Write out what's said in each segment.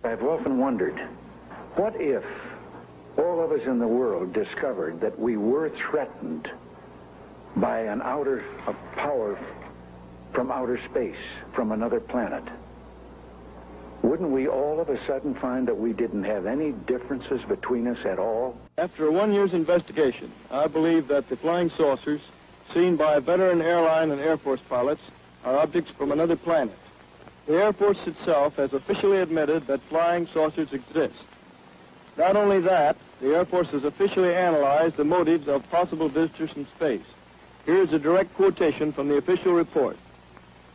I've often wondered, what if all of us in the world discovered that we were threatened by a power from outer space, from another planet? Wouldn't we all of a sudden find that we didn't have any differences between us at all? After a 1 year's investigation, I believe that the flying saucers seen by veteran airline and Air Force pilots are objects from another planet. The Air Force itself has officially admitted that flying saucers exist. Not only that, the Air Force has officially analyzed the motives of possible visitors from space. Here is a direct quotation from the official report.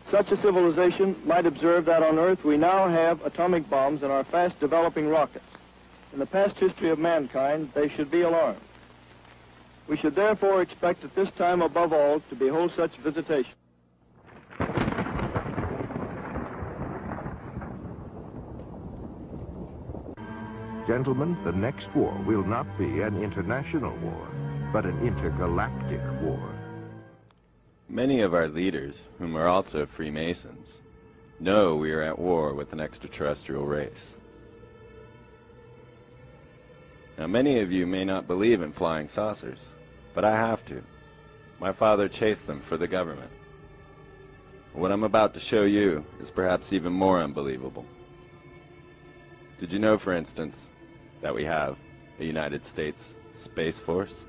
Such a civilization might observe that on Earth we now have atomic bombs and our fast-developing rockets. In the past history of mankind, they should be alarmed. We should therefore expect at this time above all to behold such visitation. Gentlemen, the next war will not be an international war, but an intergalactic war. Many of our leaders, whom are also Freemasons, know we are at war with an extraterrestrial race. Now, many of you may not believe in flying saucers, but I have to. My father chased them for the government. What I'm about to show you is perhaps even more unbelievable. Did you know, for instance, that we have a United States Space Force?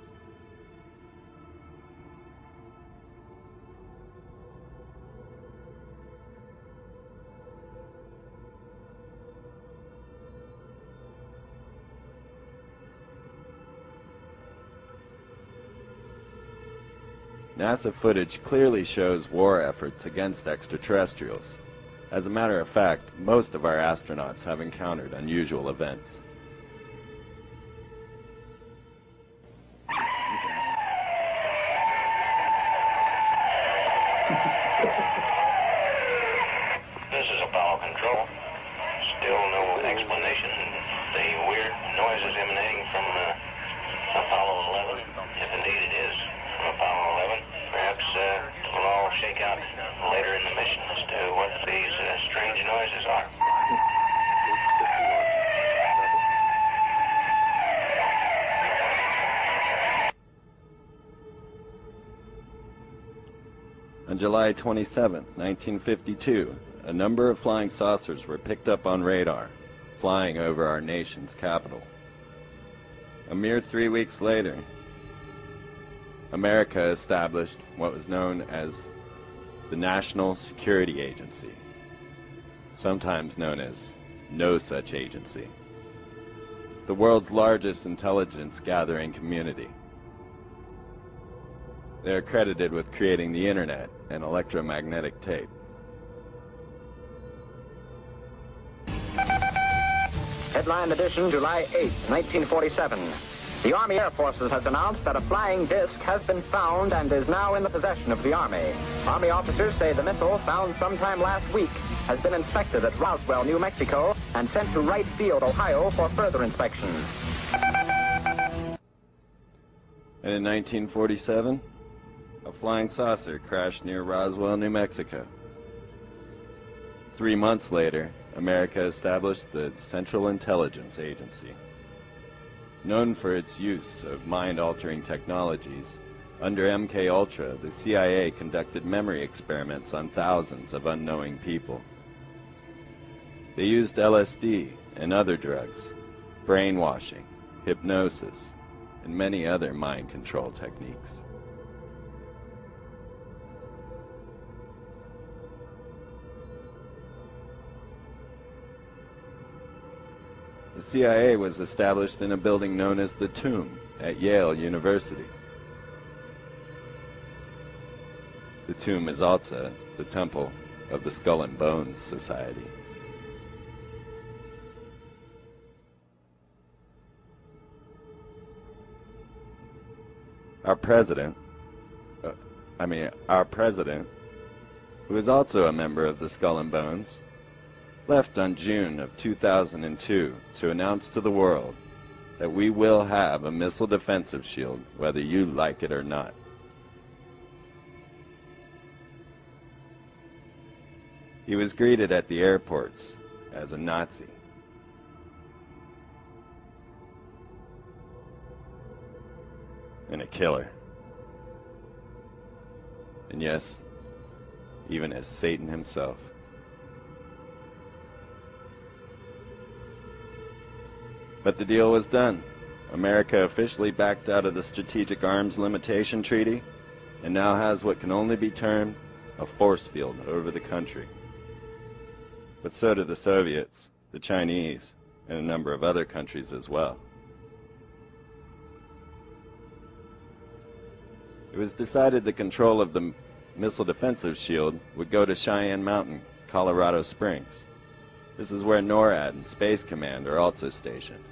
NASA footage clearly shows war efforts against extraterrestrials. As a matter of fact, most of our astronauts have encountered unusual events. This is Apollo Control. Still no explanation. The weird noises emanating from Apollo 11, if indeed it is from Apollo 11. Perhaps we'll all shake out later in the mission as to what these strange noises are. On July 27, 1952, a number of flying saucers were picked up on radar, flying over our nation's capital. A mere 3 weeks later, America established what was known as the National Security Agency, sometimes known as No Such Agency. It's the world's largest intelligence gathering community. They're credited with creating the internet and electromagnetic tape. Headline edition, July 8, 1947. The Army Air Forces has announced that a flying disc has been found and is now in the possession of the Army. Army officers say the missile, found sometime last week, has been inspected at Roswell, New Mexico, and sent to Wright Field, Ohio, for further inspection. And in 1947, a flying saucer crashed near Roswell, New Mexico. 3 months later, America established the Central Intelligence Agency. Known for its use of mind-altering technologies, under MKUltra, the CIA conducted memory experiments on thousands of unknowing people. They used LSD and other drugs, brainwashing, hypnosis, and many other mind control techniques. The CIA was established in a building known as the Tomb at Yale University. The Tomb is also the temple of the Skull and Bones Society. Our president, who is also a member of the Skull and Bones, left on June of 2002 to announce to the world that we will have a missile defensive shield whether you like it or not. He was greeted at the airports as a Nazi, and a killer. And yes, even as Satan himself. But the deal was done. America officially backed out of the Strategic Arms Limitation Treaty and now has what can only be termed a force field over the country. But so do the Soviets, the Chinese, and a number of other countries as well. It was decided the control of the missile defensive shield would go to Cheyenne Mountain, Colorado Springs. This is where NORAD and Space Command are also stationed.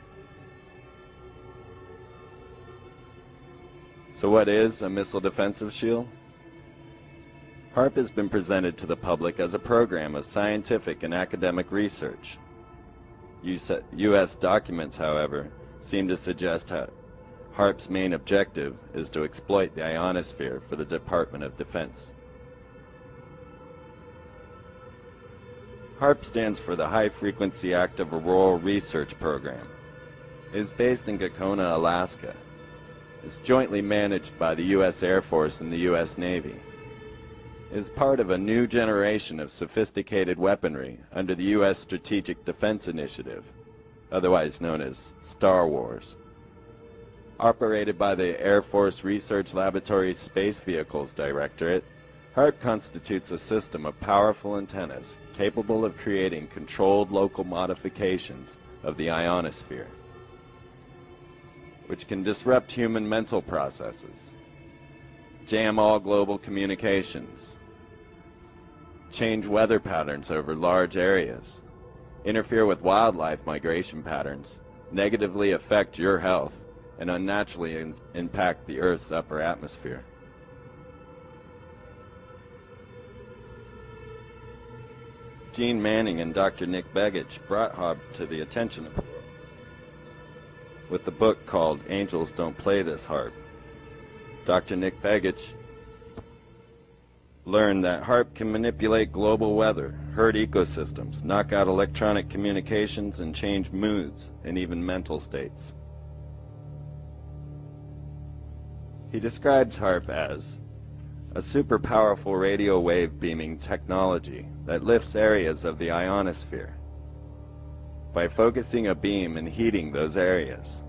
So what is a missile defensive shield? HAARP has been presented to the public as a program of scientific and academic research. U.S. documents, however, seem to suggest HAARP's main objective is to exploit the ionosphere for the Department of Defense. HAARP stands for the High Frequency Active Auroral Research Program. It is based in Gakona, Alaska. It is jointly managed by the U.S. Air Force and the U.S. Navy. It is part of a new generation of sophisticated weaponry under the U.S. Strategic Defense Initiative, otherwise known as Star Wars. Operated by the Air Force Research Laboratory Space Vehicles Directorate, HAARP constitutes a system of powerful antennas capable of creating controlled local modifications of the ionosphere, which can disrupt human mental processes, jam all global communications, change weather patterns over large areas, interfere with wildlife migration patterns, negatively affect your health, and unnaturally impact the Earth's upper atmosphere. Gene Manning and Dr. Nick Begich brought HAARP to the attention of the world with the book called Angels Don't Play This HAARP. Dr. Nick Begich learned that HAARP can manipulate global weather, hurt ecosystems, knock out electronic communications, and change moods and even mental states. He describes HAARP as a super powerful radio wave beaming technology that lifts areas of the ionosphere by focusing a beam and heating those areas.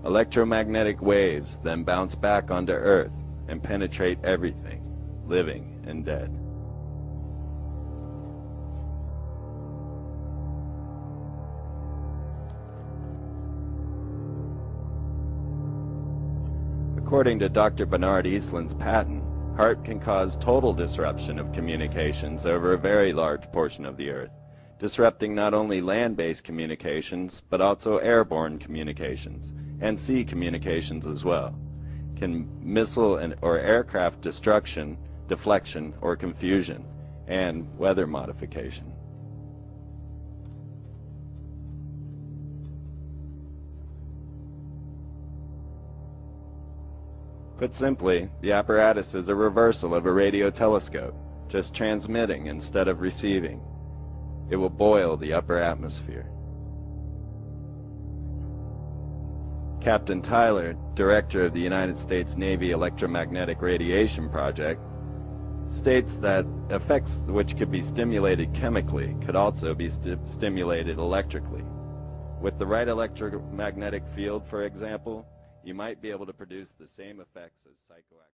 Electromagnetic waves then bounce back onto Earth and penetrate everything, living and dead. According to Dr. Bernard Eastland's patent, HAARP can cause total disruption of communications over a very large portion of the Earth, disrupting not only land-based communications, but also airborne communications, and sea communications as well. Can missile or aircraft destruction, deflection, or confusion, and weather modification. Put simply, the apparatus is a reversal of a radio telescope, just transmitting instead of receiving. It will boil the upper atmosphere. Captain Tyler, director of the United States Navy Electromagnetic Radiation Project, states that effects which could be stimulated chemically could also be stimulated electrically. With the right electromagnetic field, for example, you might be able to produce the same effects as psychoactive.